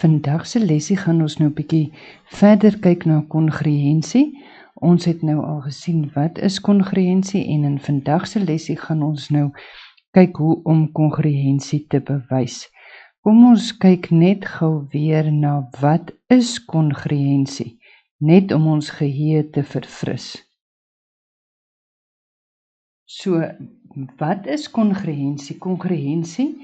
Vandag se lesie gaan ons nou 'n bietjie verder kyk na kongruensie. Ons het nou al gesien wat is kongruensie en in vandag se lesie gaan ons nou kyk hoe om kongruensie te bewys. Kom ons kyk net gou weer na wat is kongruensie, net om ons geheue te verfris. So, wat is kongruensie? Kongruensie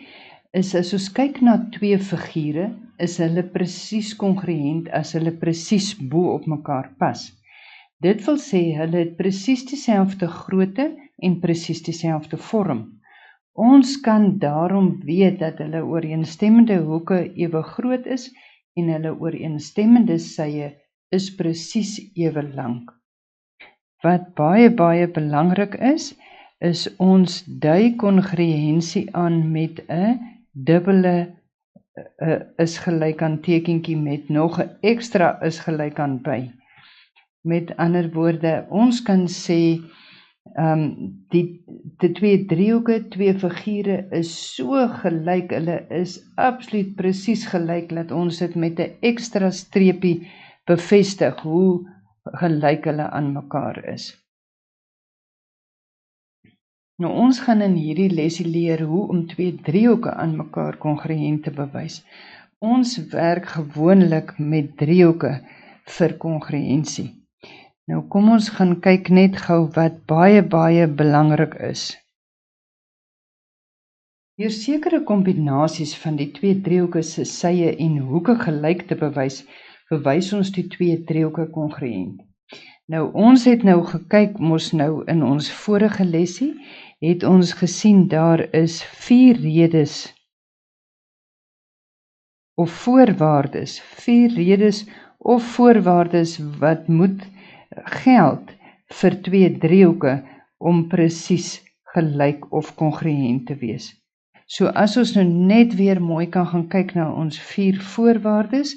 is as ons kyk na twee figure, is hulle presies kongruent as hulle presies bo op mekaar pas. Dit wil sê, hulle het presies dieselfde grootte en presies dieselfde vorm. Ons kan daarom weet dat hulle ooreenstemmende hoeke ewe groot is en hulle ooreenstemmende sye is presies ewe lank. Wat baie belangrik is ons dui kongruensie aan met 'n dubbele is gelyk aan tekentjie met nog 'n ekstra is gelyk aan by. Met ander woorde, ons kan sê die twee driehoeke, twee figure is so gelyk, hulle is absoluut presies gelyk dat ons dit met 'n ekstra streepie bevestig hoe gelyk hulle aan mekaar is. Nou ons gaan in hierdie lesie leer hoe om twee driehoeke aan mekaar kongruent te bewys. Ons werk gewoonlik met driehoeke vir kongruensie. Nou kom ons gaan kyk net gou wat baie belangrik is. Deur sekere kombinasies van die twee driehoeke se sye en hoeke gelyk te bewys ons die twee driehoeke kongruent. Nou ons het nou gekyk mos nou in ons vorige lesie het ons gesien daar is 4 redes of voorwaardes, 4 redes of voorwaardes wat moet geld vir twee driehoeke om presies gelyk of kongruent te wees. So as ons nou net weer mooi kan gaan kyk na ons 4 voorwaardes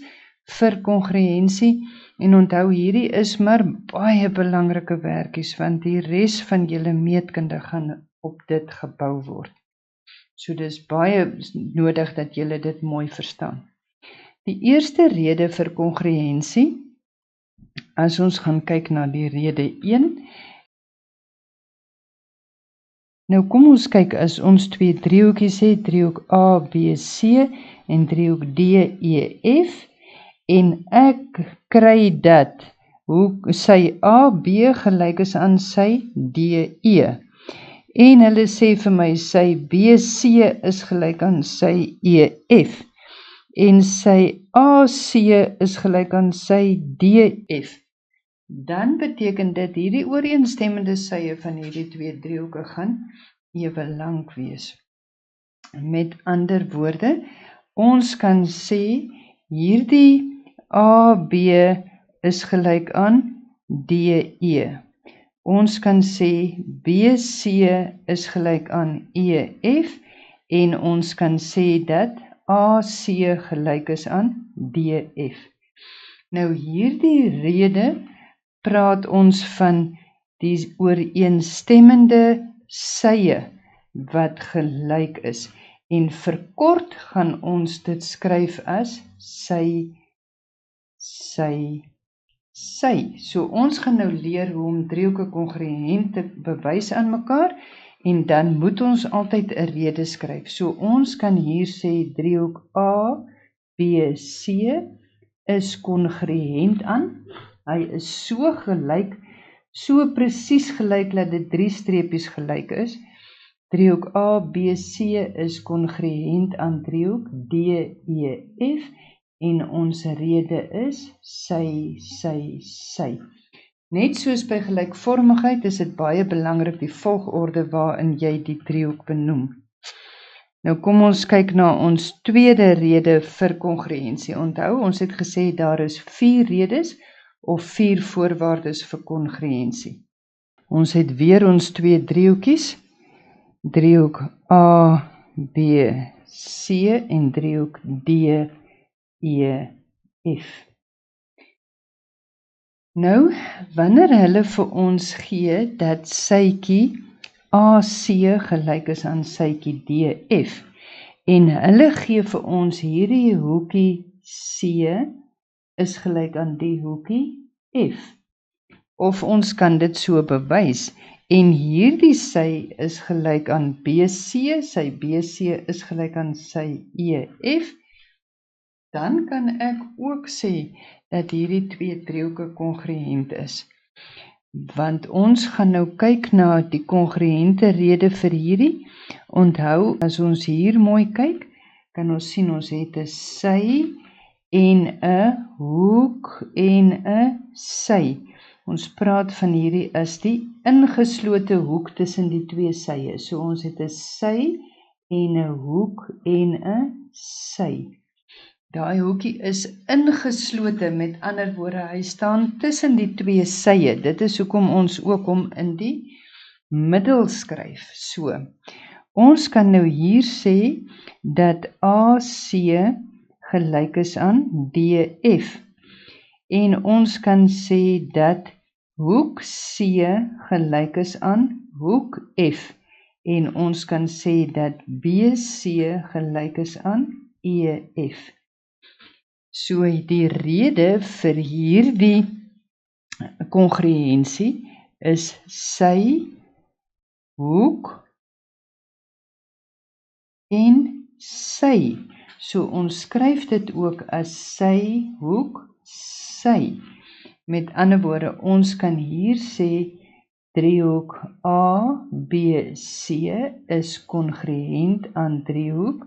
vir kongruensie en onthou hierdie is maar baie belangrike werkies want die res van julle meetkunde gaan op dit gebou word. So dis baie nodig dat julle dit mooi verstaan. Die eerste rede vir kongruensie, as ons gaan kyk na die rede 1, nou kom ons kyk as ons twee driehoekies het, driehoek A, B, C en driehoek D, E, F en ek kry dat hoe sy A, B gelyk is aan sy D, E en hulle sê vir my sy B, C is gelyk aan sy E, F en sy AC is gelyk aan sy DF, dan beteken dit hierdie ooreenstemmende sye van hierdie twee driehoeke gaan ewe lank wees. Met ander woorde, ons kan sê hierdie AB is gelyk aan DE. Ons kan sê BC is gelyk aan EF en ons kan sê dat AC gelyk is aan DF. Nou hierdie rede praat ons van die ooreenstemmende sye wat gelyk is en verkort gaan ons dit skryf as sy. So ons gaan nou leer hoe om driehoeke kongruent te bewys aan mekaar en dan moet ons altyd 'n rede skryf. So ons kan hier sê driehoek A, B, C is kongruent aan. Hy is so gelyk, so presies gelyk dat dit 3 streepies gelyk is. Driehoek A, B, C is kongruent aan driehoek D, E, F en ons rede is sy. Net soos by gelykvormigheid is dit baie belangrik die volgorde waarin jy die driehoek benoem. Nou kom ons kyk na ons tweede rede vir kongruensie. Onthou, ons het gesê daar is 4 redes of 4 voorwaardes vir kongruensie. Ons het weer ons twee driehoekies, driehoek A, B, C en driehoek D, E, F. Nou, wanneer hulle vir ons gee dat sytjie AC gelyk is aan sytjie DF en hulle gee vir ons hierdie hoekie C is gelyk aan die hoekie F. Of ons kan dit so bewys. En hierdie sy is gelyk aan BC, sy BC is gelyk aan sy EF. Dan kan ek ook sê dat hierdie twee driehoeke kongruent is. Want ons gaan nou kyk na die kongruente rede vir hierdie. Onthou, as ons hier mooi kyk, kan ons sien ons het 'n sy en 'n hoek en 'n sy. Ons praat van hierdie as die ingeslote hoek tussen die twee sye. So ons het 'n sy en 'n hoek en 'n sy. Daai hoekie is ingeslote, met ander woorde, hy staan tussen die twee sye. Dit is hoekom ons ook hom in die middel skryf. So, ons kan nou hier sê dat AC gelyk is aan DF. En ons kan sê dat hoek C gelyk is aan hoek F. En ons kan sê dat BC gelyk is aan EF. So die rede vir hierdie kongruensie is sy hoek en sy. So ons skryf dit ook as sy hoek sy. Met ander woorde, ons kan hier sê driehoek ABC is kongruent aan driehoek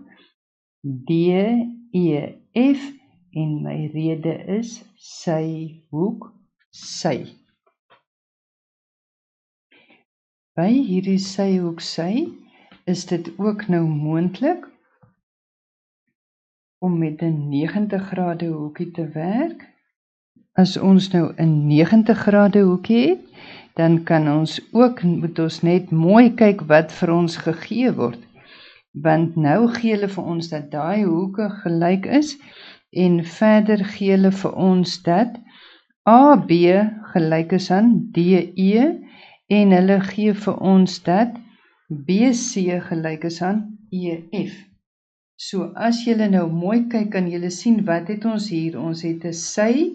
DEF en my rede is sy hoek sy. By hierdie sy hoek sy is dit ook nou moontlik om met 'n 90 grade hoekie te werk. As ons nou 'n 90 grade hoekie het, dan kan ons ook, moet ons net mooi kyk wat vir ons gegee word. Want nou gee hulle vir ons dat daai hoeke gelyk is, en verder gee hulle vir ons dat AB gelyk is aan DE, en hulle gee vir ons dat BC gelyk is aan EF. So as julle nou mooi kyk, kan julle sien wat het ons hier? Ons het 'n sy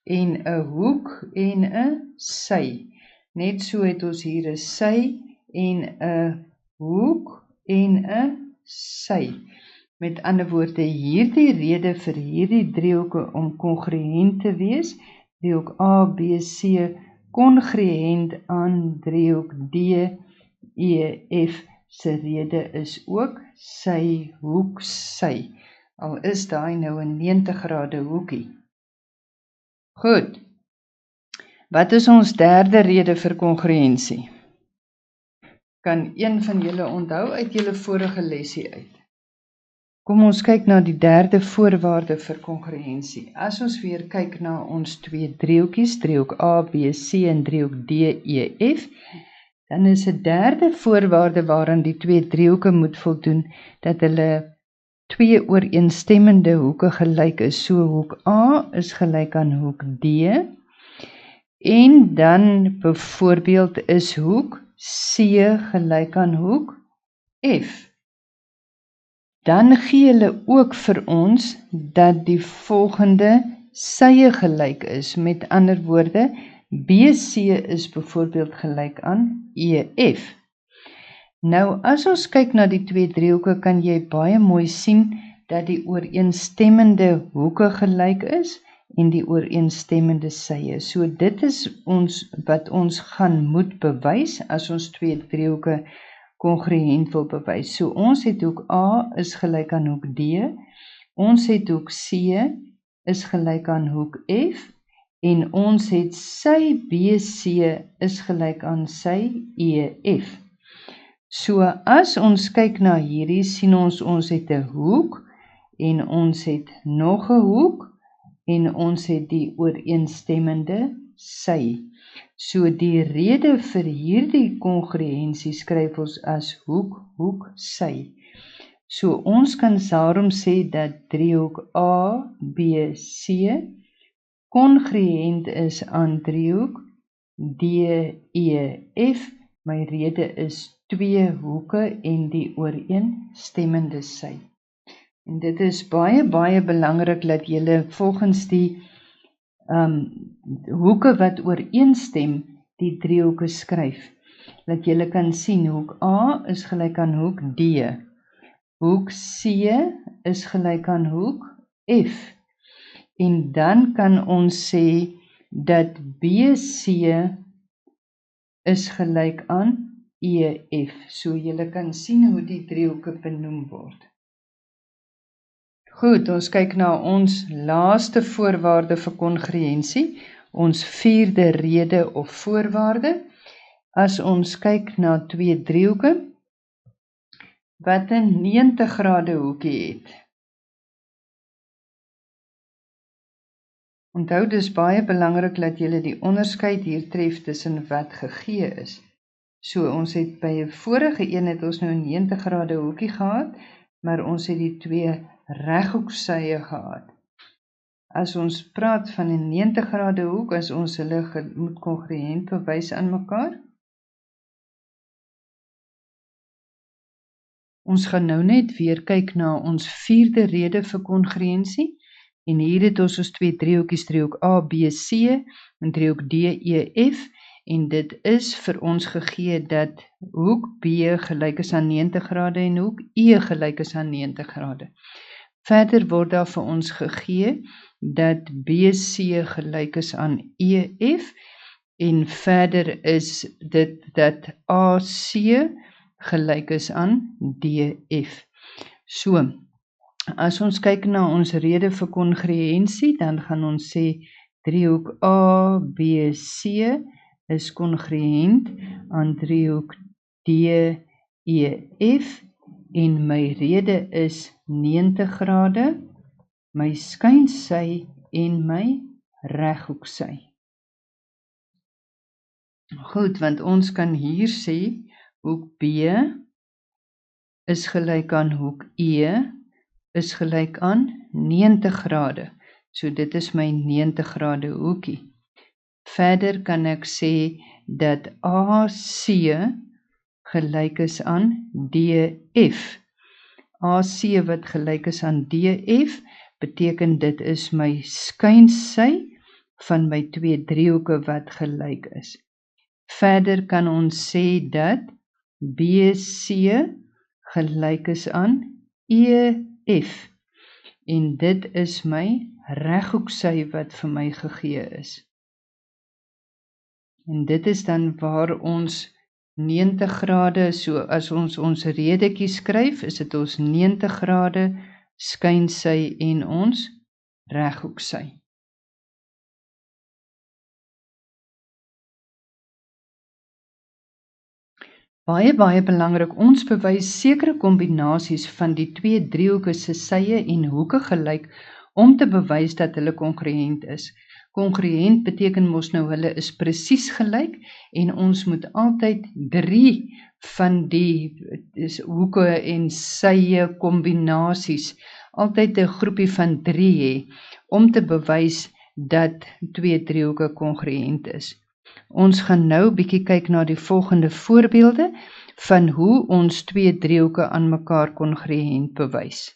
en 'n hoek en 'n sy. Net so het ons hier 'n sy en 'n hoek en 'n sy. Met ander woorde, hierdie rede vir hierdie driehoeke om kongruent te wees, driehoek ABC kongruent aan driehoek DEF se rede is ook sy hoek sy. Al is daai nou 'n 90 grade hoekie. Goed. Wat is ons derde rede vir kongruensie? Kan een van julle onthou uit julle vorige lesie uit? Kom ons kyk na die derde voorwaarde vir kongruensie. As ons weer kyk na ons twee driehoekies, driehoek ABC en driehoek DEF, dan is 'n derde voorwaarde waaraan die twee driehoeke moet voldoen, dat hulle twee ooreenstemmende hoeke gelyk is. So hoek A is gelyk aan hoek D, en dan byvoorbeeld is hoek C gelyk aan hoek F. Dan gee hulle ook vir ons dat die volgende sye gelyk is. Met ander woorde, BC is byvoorbeeld gelyk aan EF. Nou, as ons kyk na die twee driehoeke, kan jy baie mooi sien dat die ooreenstemmende hoeke gelyk is en die ooreenstemmende sye. So dit is wat ons gaan moet bewys as ons twee driehoeke kongruent wil bewys. So ons het hoek A is gelyk aan hoek D, ons het hoek C is gelyk aan hoek F, en ons het sy BC is gelyk aan sy EF. So as ons kyk na hierdie, sien ons het 'n hoek, en ons het nog 'n hoek, en ons het die ooreenstemmende sy. So die rede vir hierdie kongruensie skryf ons as hoek, hoek, sy. So ons kan daarom sê dat driehoek ABC kongruent is aan driehoek DEF. My rede is twee hoeke en die ooreenstemmende sy. En dit is baie belangrik dat julle volgens die hoeke wat ooreenstem die driehoeke skryf. Dat julle kan sien, hoek A is gelyk aan hoek D. Hoek C is gelyk aan hoek F. En dan kan ons sê dat BC is gelyk aan EF. So julle kan sien hoe die driehoeke benoem word. Goed, ons kyk na ons laaste voorwaarde vir kongruensie, ons vierde rede of voorwaarde. As ons kyk na twee driehoeke wat 'n 90 grade hoekie het. Onthou, dis baie belangrik dat julle die onderskeid hier tref tussen wat gegee is. So ons het by 'n vorige een het ons nou 'n 90 grade hoekie gehad, maar ons het die twee reghoeksye gehad. As ons praat van 'n 90 grade hoek, as ons hulle moet kongruent bewys aan mekaar. Ons gaan nou net weer kyk na ons vierde rede vir kongruensie. En hier het ons twee driehoekies, driehoek A, B, C en driehoek D, E, F. En dit is vir ons gegee dat hoek B gelyk is aan 90 grade en hoek E gelyk is aan 90 grade. Verder word daar vir ons gegee dat BC gelyk is aan EF en verder is dit dat AC gelyk is aan DF. So, as ons kyk na ons rede vir kongruensie, dan gaan ons sê driehoek ABC is kongruent aan driehoek DEF en my rede is 90 grade, my skynsy en my reghoeksy. Goed, want ons kan hier sê hoek B is gelyk aan hoek E is gelyk aan 90 grade. So dit is my 90 grade hoekie. Verder kan ek sê dat AC gelyk is aan DF. AC wat gelyk is aan DF, beteken dit is my skynsy van my twee driehoeke wat gelyk is. Verder kan ons sê dat BC gelyk is aan EF en dit is my reghoeksy wat vir my gegee is. En dit is dan waar ons 90 grade, so as ons redetjie skryf, is dit ons 90 grade, skynsy en ons reghoeksy. Baie belangrik, ons bewys sekere kombinasies van die twee driehoeke se sye en hoeke gelyk om te bewys dat hulle kongruent is. Kongruent beteken mos nou hulle is presies gelyk en ons moet altyd 3 van die hoeke en sye kombinasies, altyd 'n groepie van 3 hê om te bewys dat twee driehoeke kongruent is. Ons gaan nou bietjie kyk na die volgende voorbeelde van hoe ons twee driehoeke aan mekaar kongruent bewys.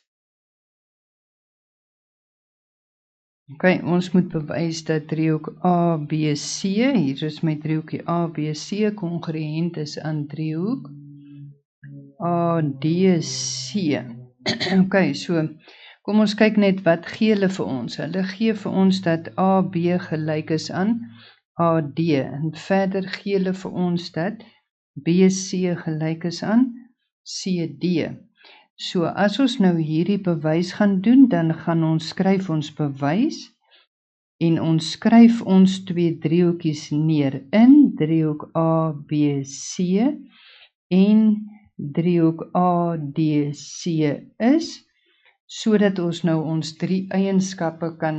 Okay, ons moet bewys dat driehoek ABC, hier is my driehoekie ABC, kongruent is aan driehoek ADC. Okay, so kom ons kyk net wat gee hulle vir ons. Hulle gee vir ons dat AB gelyk is aan AD en verder gee hulle vir ons dat BC gelyk is aan CD. So as ons nou hierdie bewys gaan doen, dan gaan ons skryf ons bewys en ons skryf ons twee driehoekies neer in driehoek ABC en driehoek ADC is, sodat ons nou ons 3 eienskappe kan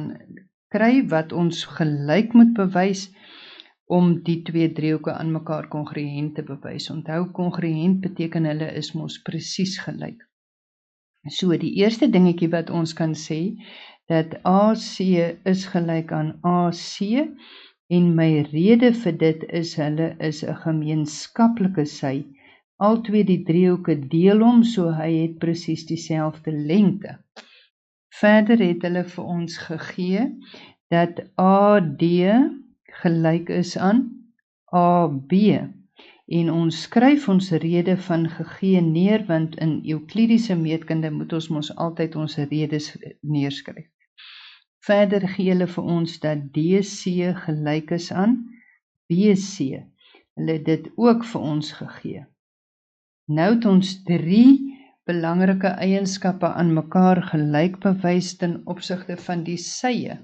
kry wat ons gelyk moet bewys om die twee driehoeke aan mekaar kongruent te bewys. Onthou, kongruent beteken hulle is mos presies gelyk. So die eerste dingetjie wat ons kan sê, dat AC is gelyk aan AC en my rede vir dit is hulle is 'n gemeenskaplike sy Al twee die driehoeke deel hom, so hy het presies dieselfde lengte. Verder het hulle vir ons gegee dat AD gelyk is aan AB. En ons skryf ons rede van gegee neer, want in Euklidiese meetkunde moet ons mos altyd ons redes neerskryf. Verder gee hulle vir ons dat DC gelyk is aan BC. Hulle het dit ook vir ons gegee. Nou het ons 3 belangrike eienskappe aan mekaar gelyk bewys ten opsigte van die sye.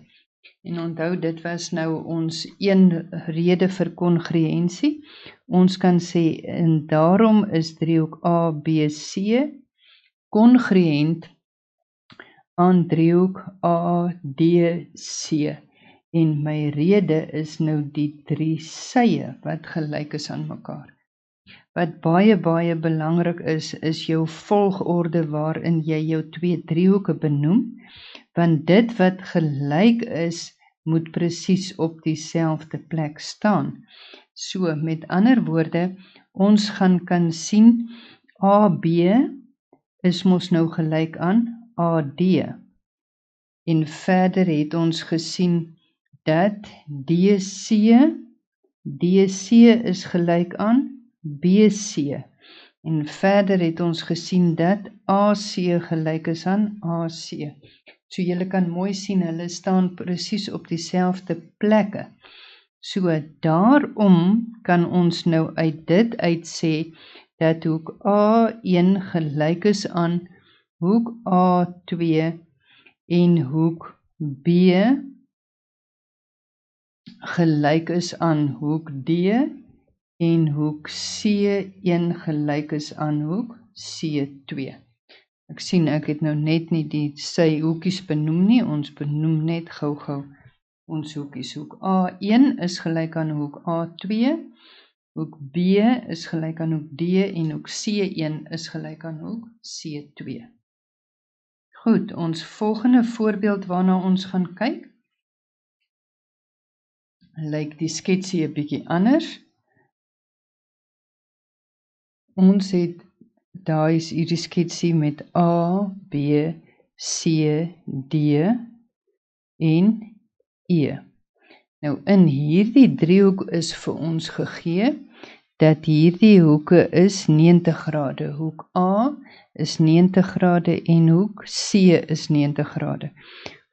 En onthou, dit was nou ons een rede vir kongruensie. Ons kan sê, en daarom is driehoek ABC kongruent aan driehoek ADC. En my rede is nou die 3 sye wat gelyk is aan mekaar. Wat baie belangrik is jou volgorde waarin jy jou 2 driehoeke benoem, want dit wat gelyk is, moet presies op dieselfde plek staan. So, met ander woorde, ons kan sien, AB is mos nou gelyk aan AD. En verder het ons gesien dat DC is gelyk aan BC. En verder het ons gesien dat AC gelyk is aan AC. So julle kan mooi sien, hulle staan presies op dieselfde plekke. So daarom kan ons nou uit dit uitsê dat hoek A1 gelyk is aan hoek A2 en hoek B gelyk is aan hoek D en hoek C1 gelyk is aan hoek C2. Ek sien ek het nou net nie die sy hoekies benoem nie, ons benoem net gou ons hoekies. Hoek A1 is gelyk aan hoek A2, hoek B is gelyk aan hoek D en hoek C1 is gelyk aan hoek C2. Goed, ons volgende voorbeeld waarna ons gaan kyk, lyk die sketsie 'n bietjie anders. Ons het daai is hierdie sketsie met A, B, C, D en E. Nou in hierdie driehoek is vir ons gegee dat hierdie hoeke is 90 grade. Hoek A is 90 grade en hoek C is 90 grade.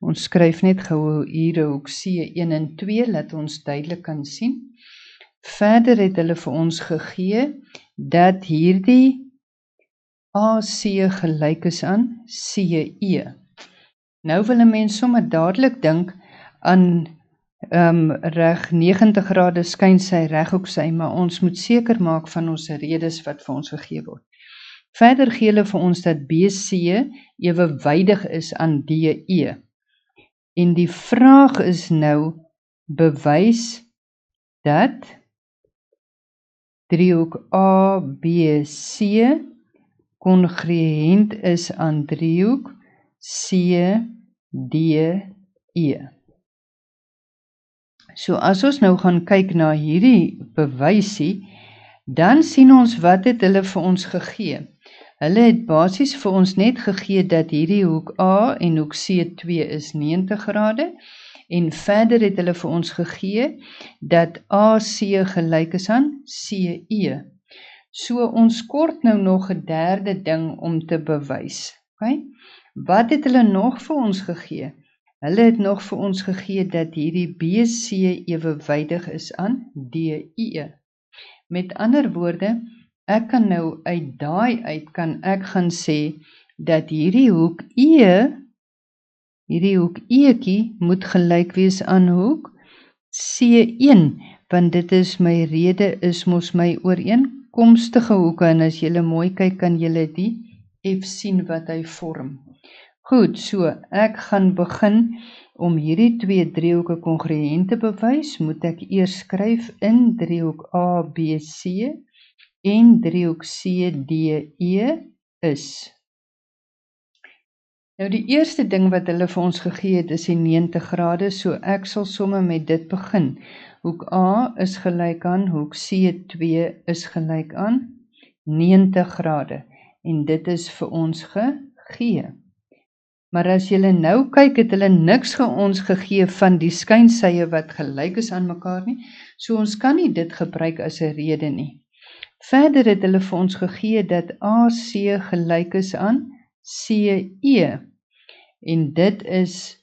Ons skryf net gou hier hoek C1 en 2, laat ons duidelik kan sien. Verder het hulle vir ons gegee dat hierdie AC gelyk is aan CE. Nou wil 'n mens sommer dadelik dink aan reg 90 grade skyn sy reg op sy, maar ons moet seker maak van ons redes wat vir ons gegee word. Verder gee hulle vir ons dat BC ewewydig is aan DE. En die vraag is nou, bewys dat driehoek ABC kongruent is aan driehoek CDE. So as ons nou gaan kyk na hierdie bewysie, dan sien ons wat het hulle vir ons gegee. Hulle het basies vir ons net gegee dat hierdie hoek A en hoek C2 is 90 grade en verder het hulle vir ons gegee dat AC gelyk is aan CE. So ons kort nou nog 'n derde ding om te bewys. Okay? Wat het hulle nog vir ons gegee? Hulle het nog vir ons gegee dat hierdie BC ewewydig is aan DE. Met ander woorde, ek kan nou uit daai uit kan ek gaan sê dat hierdie hoek E'tjie moet gelyk wees aan hoek C1, want dit is my rede is mos my ooreenkomstige hoeke en as jy mooi kyk kan jy die F sien wat hy vorm. Goed, so ek gaan begin om hierdie 2 driehoeke kongruent te bewys, moet ek eers skryf in driehoek ABC en driehoek CDE is. Nou die eerste ding wat hulle vir ons gegee het is die 90 grade, so ek sal sommer met dit begin. Hoek A is gelyk aan hoek C2 is gelyk aan 90 grade en dit is vir ons gegee. Maar as julle nou kyk, het hulle niks ons gegee van die skynsye wat gelyk is aan mekaar nie, so ons kan nie dit gebruik as 'n rede nie. Verder het hulle vir ons gegee dat AC gelyk is aan CE en dit is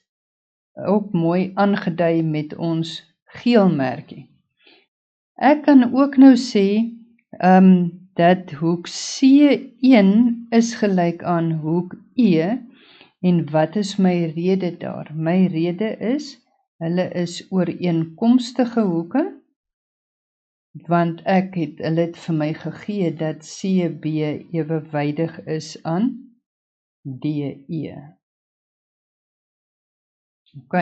ook mooi aangedui met ons geel merkie. Ek kan ook nou sê dat hoek C1 is gelyk aan hoek E en wat is my rede daar? My rede is, hulle is ooreenkomstige hoeke want hulle het vir my gegee dat CB ewewydig is aan DE. OK.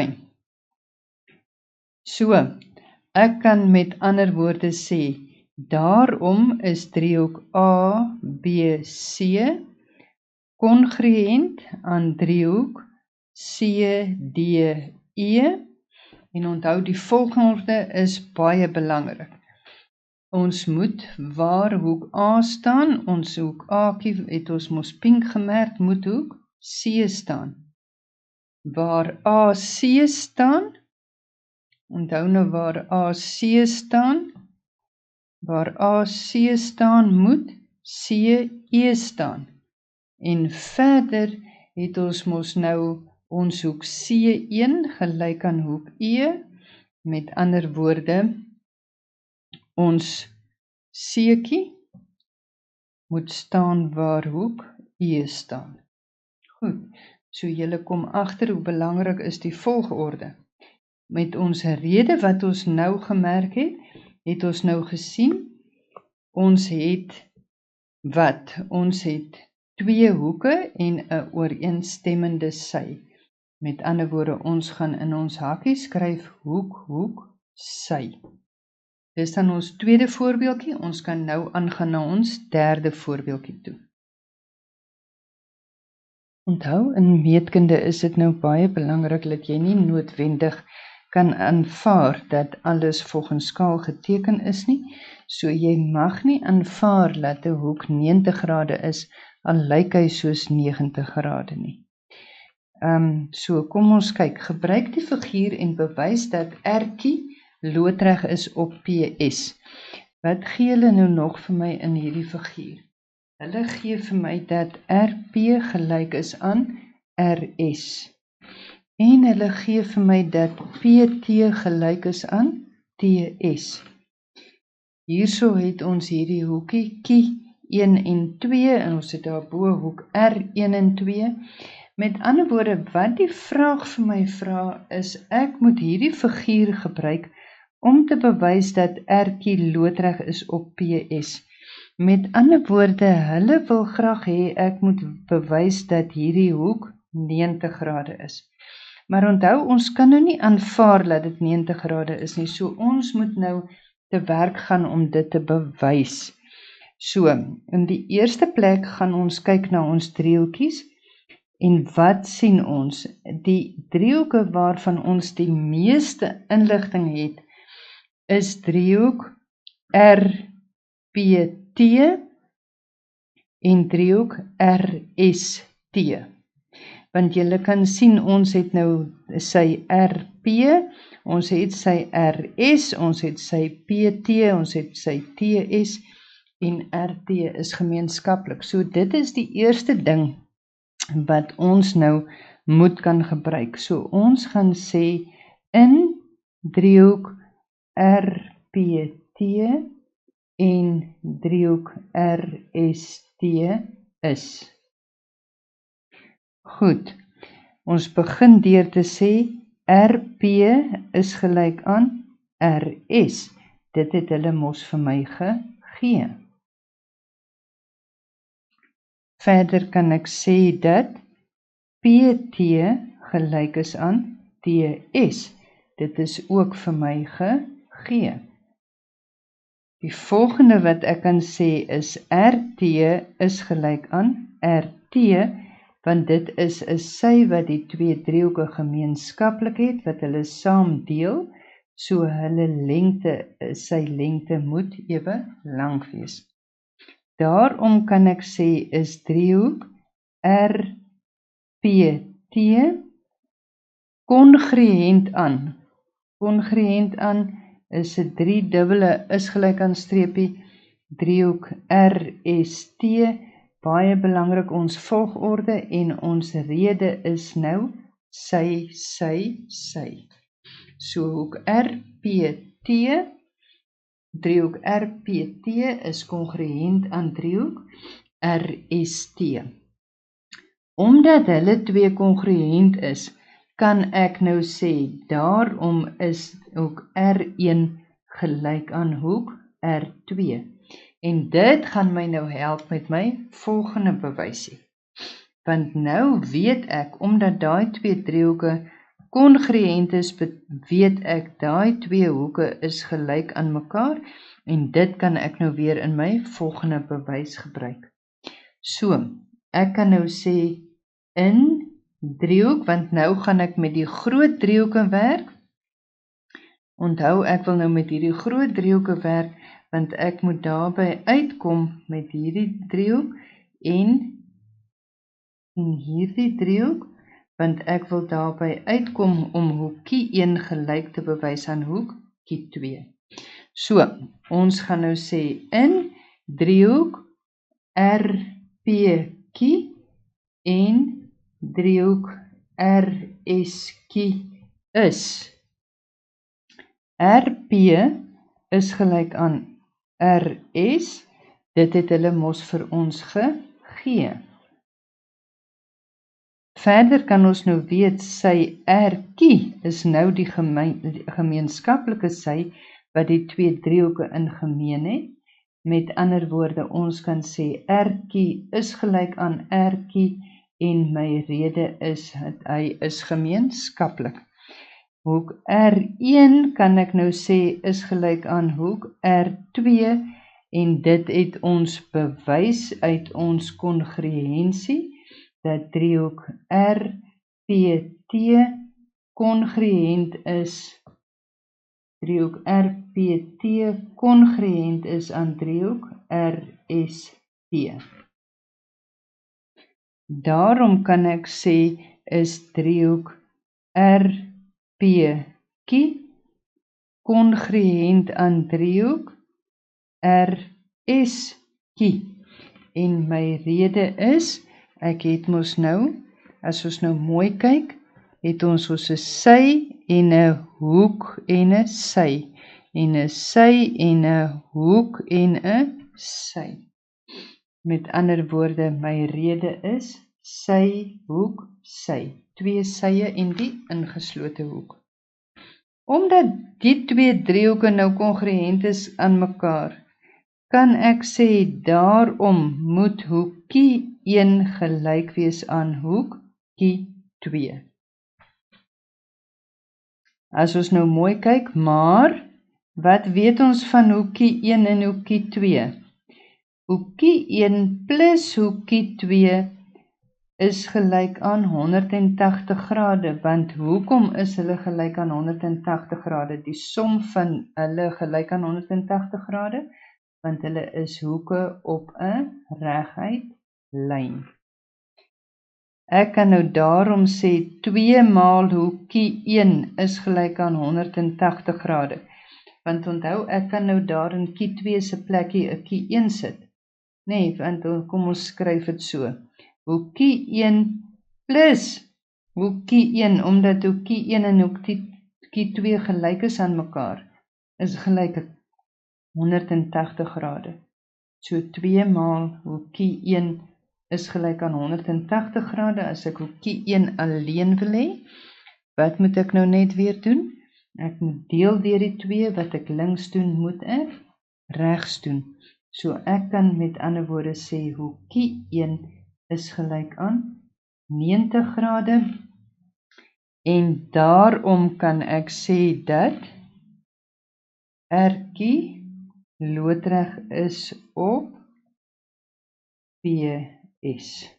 So, ek kan met ander woorde sê, daarom is driehoek ABC kongruent aan driehoek CDE en onthou die volgorde is baie belangrik. Ons moet waar hoek A staan, ons hoek A'tjie het ons mos pink gemerk, moet hoek C staan. Waar AC staan, onthou nou waar AC staan, waar AC staan moet CE staan. En verder het ons mos nou ons hoek C1 gelyk aan hoek E, met ander woorde, ons C'tjie moet staan waar hoek E staan. Goed, so julle kom agter hoe belangrik is die volgorde. Met ons rede wat ons nou gemerk het ons nou gesien, ons het wat? Ons het twee hoeke en 'n ooreenstemmende sy. Met ander woorde, ons gaan in ons hakkie skryf hoek, hoek, sy. Dis dan ons tweede voorbeeldjie, ons kan nou aangaan na ons derde voorbeeldjie toe. Onthou, in meetkunde is dit nou baie belangrik dat jy nie noodwendig kan aanvaar dat alles volgens skaal geteken is nie, so jy mag nie aanvaar dat 'n hoek 90 grade is, al lyk hy soos 90 grade nie. So kom ons kyk, gebruik die figuur en bewys dat R-tjie loodreg is op PS. Wat gee hulle nou nog vir my in hierdie figuur? Hulle gee vir my dat RP gelyk is aan RS. En hulle gee vir my dat PT gelyk is aan TS. Hierso het ons hierdie hoekie 1 en 2 en ons het daarbo hoek R1 en 2. Met ander woorde, wat die vraag vir my vra is, ek moet hierdie figuur gebruik om te bewys dat R-tjie loodreg is op PS. Met ander woorde, hulle wil graag hê ek moet bewys dat hierdie hoek 90 grade is. Maar onthou, ons kan nou nie aanvaar dat dit 90 grade is nie, so ons moet nou te werk gaan om dit te bewys. So, in die eerste plek gaan ons kyk na ons driehoekies, en wat sien ons? Die driehoeke waarvan ons die meeste inligting het, is driehoek RPT en driehoek RST. Want julle kan sien, ons het nou sy RP, ons het sy RS, ons het sy PT, ons het sy TS en RT is gemeenskaplik. So dit is die eerste ding wat ons nou moet kan gebruik. So ons gaan sê in driehoek RPT en driehoek RST is. Goed, ons begin deur te sê RP is gelyk aan RS. Dit het hulle mos vir my gegee. Verder kan ek sê dat PT gelyk is aan TS. Dit is ook vir my gegee. Die volgende wat ek kan sê is RT is gelyk aan RT, want dit is 'n sy wat die twee driehoeke gemeenskaplik het, wat hulle saam deel, so hulle lengte, sy lengte moet ewe lank wees. Daarom kan ek sê is driehoek RPT kongruent aan. Kongruent aan is 'n 3 dubbele is gelyk aan streepie, driehoek RST, baie belangrik ons volgorde en ons rede is nou sy. So hoek RPT, driehoek RPT is kongruent aan driehoek RST. Omdat hulle twee kongruent is, kan ek nou sê, daarom is hoek R1 gelyk aan hoek R2. En dit gaan my nou help met my volgende bewysie. Want nou weet ek, omdat daai twee driehoeke kongruent is, weet ek daai twee hoeke is gelyk aan mekaar en dit kan ek nou weer in my volgende bewys gebruik. So, ek kan nou sê in driehoek, want nou gaan ek met die groot driehoeke werk. Onthou, ek wil nou met hierdie groot driehoeke werk, want ek moet daarby uitkom met hierdie driehoek en hierdie driehoek, want ek wil daarby uitkom om hoekie 1 gelyk te bewys aan hoekie 2. So, ons gaan nou sê in driehoek RPQ en driehoek RSQ is. RP is gelyk aan RS, dit het hulle mos vir ons gegee. Verder kan ons nou weet, sy RQ is nou die gemeenskaplike sy, wat die twee driehoeke in gemeen het. Met ander woorde, ons kan sê RQ is gelyk aan RQ en my rede is, hy is gemeenskaplik. Hoek R1 kan ek nou sê is gelyk aan hoek R2 en dit het ons bewys uit ons kongruensie dat driehoek RPT kongruent is. Driehoek RPT kongruent is aan driehoek RST. Daarom kan ek sê is driehoek RPQ kongruent aan driehoek RSQ. En my rede is, ek het mos nou, as ons nou mooi kyk, het ons 'n sy en 'n hoek en 'n sy. En 'n sy en 'n hoek en 'n sy. Met ander woorde, my rede is sy, hoek, sy. Twee sye en die ingeslote hoek. Omdat die twee driehoeke nou kongruent is aan mekaar, kan ek sê daarom moet hoekie 1 gelyk wees aan hoekie 2. As ons nou mooi kyk, maar wat weet ons van hoekie 1 en hoekie 2? Hoekie 1 plus hoekie 2 is gelyk aan 180 grade, want hoekom is hulle gelyk aan 180 grade? Die som van hulle gelyk aan 180 grade, want hulle is hoeke op 'n reguit lyn. Ek kan nou daarom sê 2 maal hoekie 1 is gelyk aan 180 grade. Want onthou, ek kan nou daar in kie 2 se plekkie 'n kie 1 sit. Nee, want kom ons skryf dit so. Hoekie 1 plus hoekie 1, omdat hoekie 1 en hoekie 2 gelyk is aan mekaar, is gelyk aan 180 grade. So 2 maal hoekie 1 is gelyk aan 180 grade. As ek hoekie 1 alleen wil hê, wat moet ek nou net weer doen? Ek moet deel deur die 2, wat ek links doen, moet ek regs doen. So ek kan met ander woorde sê, hoekie 1 is gelyk aan 90 grade. En daarom kan ek sê dat RQ loodreg is op PS.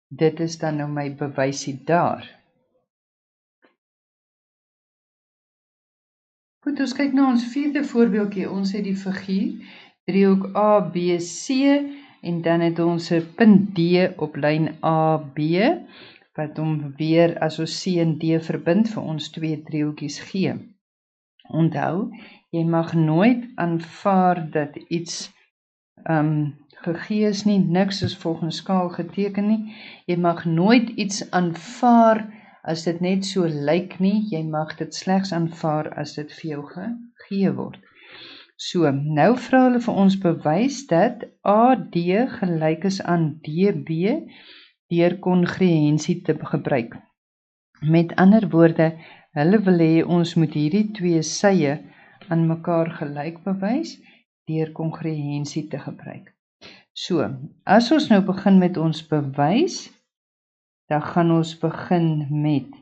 Dit is dan nou my bewysie daar. Goed, ons kyk na ons vierde voorbeeldjie. Ons het die figuur driehoek ABC en dan het ons 'n punt D op lyn AB wat hom weer as ons C en D verbind vir ons twee driehoekies gee. Onthou, jy mag nooit aanvaar dat iets gegee is nie, niks is volgens skaal geteken nie. Jy mag nooit iets aanvaar as dit net so lyk nie, jy mag dit slegs aanvaar as dit vir jou gegee word. So, nou vra hulle vir ons bewys dat AD gelyk is aan DB deur kongruensie te gebruik. Met ander woorde, hulle wil hê ons moet hierdie twee sye aan mekaar gelyk bewys deur kongruensie te gebruik. So, as ons nou begin met ons bewys, dan gaan ons begin met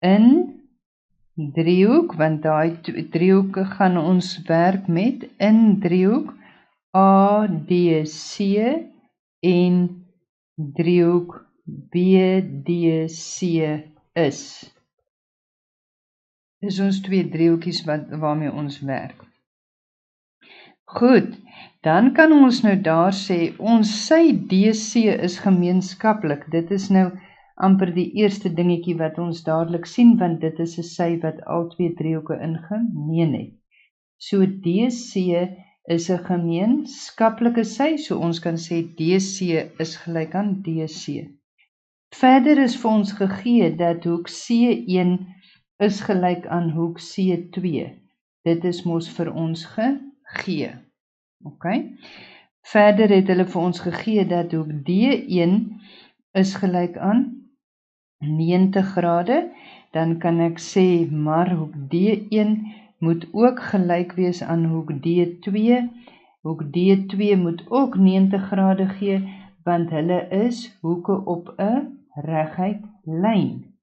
in driehoek, want daai driehoeke gaan ons werk met in driehoek ADC en driehoek BDC is. Dis ons twee driehoekies waarmee ons werk. Goed, dan kan ons nou daar sê, ons sy DC is gemeenskaplik. Dit is nou amper die eerste dingetjie wat ons dadelik sien, want dit is 'n sy wat al twee driehoeke ingemeen het. So DC is 'n gemeenskaplike sy, so ons kan sê DC is gelyk aan DC. Verder is vir ons gegee dat hoek C1 is gelyk aan hoek C2. Dit is mos vir ons gegee. Okay. Verder het hulle vir ons gegee dat hoek D1 is gelyk aan 90 grade. Dan kan ek sê, maar hoek D1 moet ook gelyk wees aan hoek D2. Hoek D2 moet ook 90 grade gee, want hulle is hoeke op 'n reguit lyn.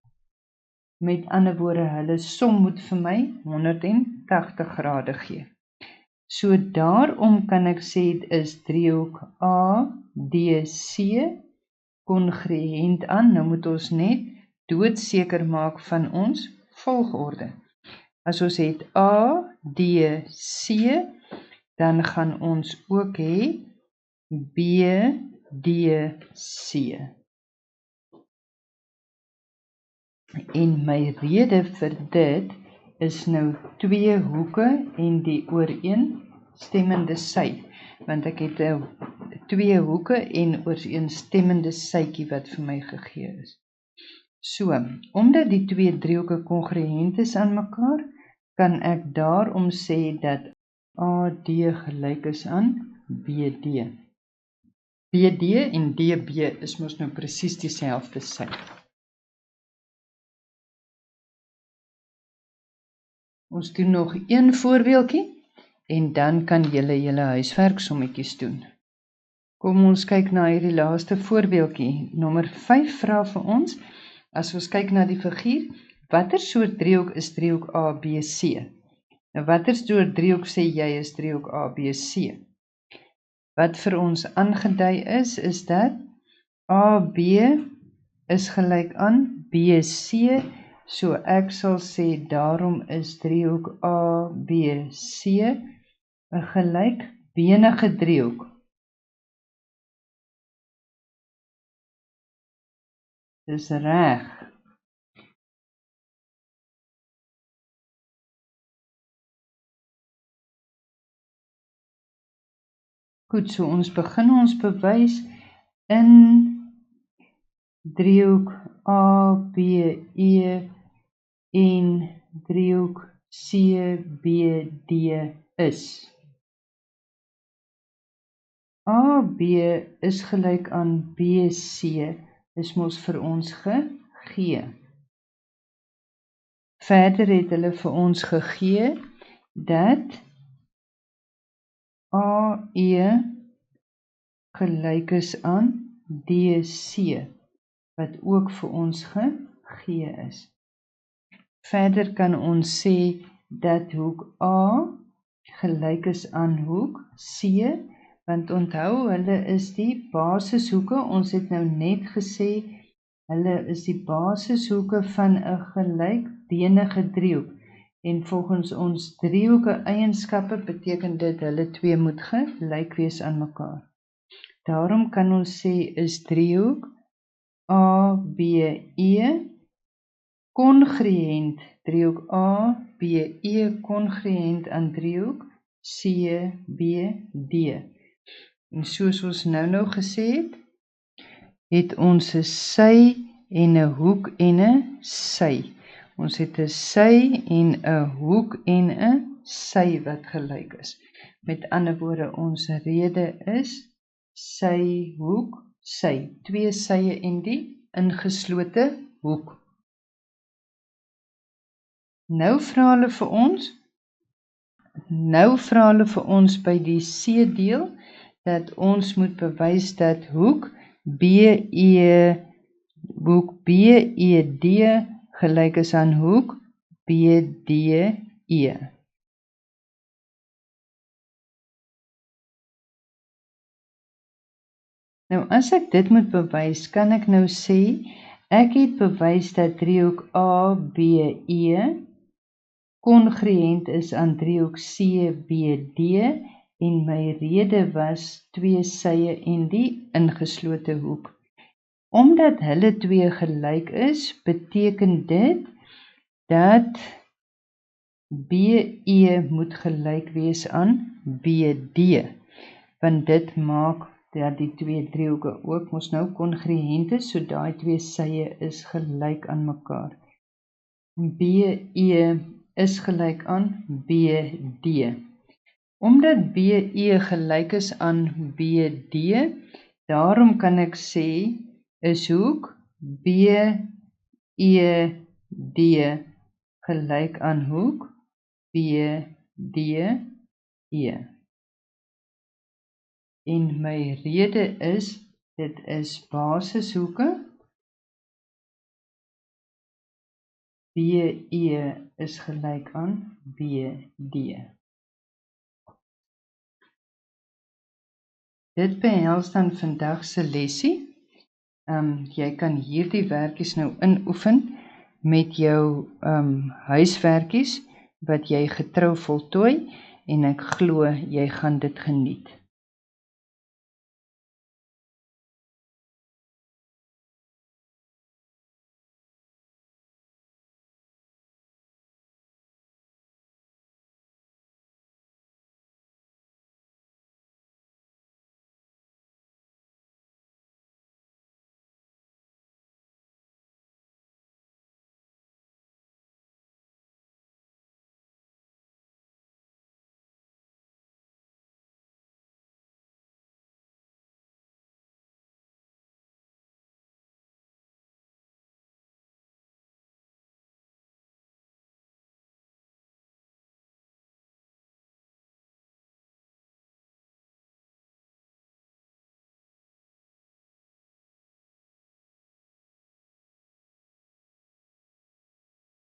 Met ander woorde, hulle som moet vir my 180 grade gee. So daarom kan ek sê, is driehoek ADC kongruent aan. Nou moet ons net doodseker maak van ons volgorde. As ons het ADC, dan gaan ons ook hê BDC. En my rede vir dit is nou twee hoeke en die ooreenstemmende sy, want ek het twee hoeke en ooreenstemmende sytjie wat vir my gegee is. So, omdat die twee driehoeke kongruent is aan mekaar, kan ek daarom sê dat AD gelyk is aan BD. BD en DB is mos nou presies dieselfde sy. Ons doen nog een voorbeeldjie en dan kan julle huiswerksommetjies doen. Kom ons kyk na hierdie laaste voorbeeldjie. Nommer 5 vra vir ons, as ons kyk na die figuur, watter soort driehoek is driehoek ABC? Nou watter soort driehoek sê jy is driehoek ABC? Wat vir ons aangedui is dat AB is gelyk aan BC, so ek sal sê daarom is driehoek ABC 'n gelykbenige driehoek. Dis reg. Goed, so ons begin ons bewys in driehoek ABE en driehoek CBD is. AB is gelyk aan BC, is mos vir ons gegee. Verder het hulle vir ons gegee dat AE gelyk is aan DC, wat ook vir ons gegee is. Verder kan ons sê dat hoek A gelyk is aan hoek C, want onthou, hulle is die basishoeke, ons het nou net gesê, hulle is die basishoeke van 'n gelykbenige driehoek. En volgens ons driehoeke eienskappe beteken dit hulle twee moet gelyk wees aan mekaar. Daarom kan ons sê is driehoek ABE kongruent, driehoek ABE kongruent aan driehoek CBD. En soos ons nou gesê het ons 'n sy en 'n hoek en 'n sy. Ons het 'n sy en 'n hoek en 'n sy wat gelyk is. Met ander woorde, ons rede is sy, hoek, sy. Twee sye en die ingeslote hoek. Nou vra hulle vir ons by die C-deel dat ons moet bewys dat hoek BED gelyk is aan hoek BDE. Nou as ek dit moet bewys, kan ek nou sê ek het bewys dat driehoek ABE kongruent is aan driehoek CBD en my rede was twee sye en die ingeslote hoek. Omdat hulle twee gelyk is, beteken dit dat BE moet gelyk wees aan BD, want dit maak dat die twee driehoeke ook mos nou kongruent is, so daai twee sye is gelyk aan mekaar. BE is gelyk aan BD. Omdat BE gelyk is aan BD, daarom kan ek sê is hoek BED gelyk aan hoek BDE. En my rede is, dit is basishoeke. BE is gelyk aan BD. Dit behels dan vandag se lesie. Jy kan hierdie werkies nou inoefen met jou huiswerkies wat jy getrou voltooi en ek glo jy gaan dit geniet.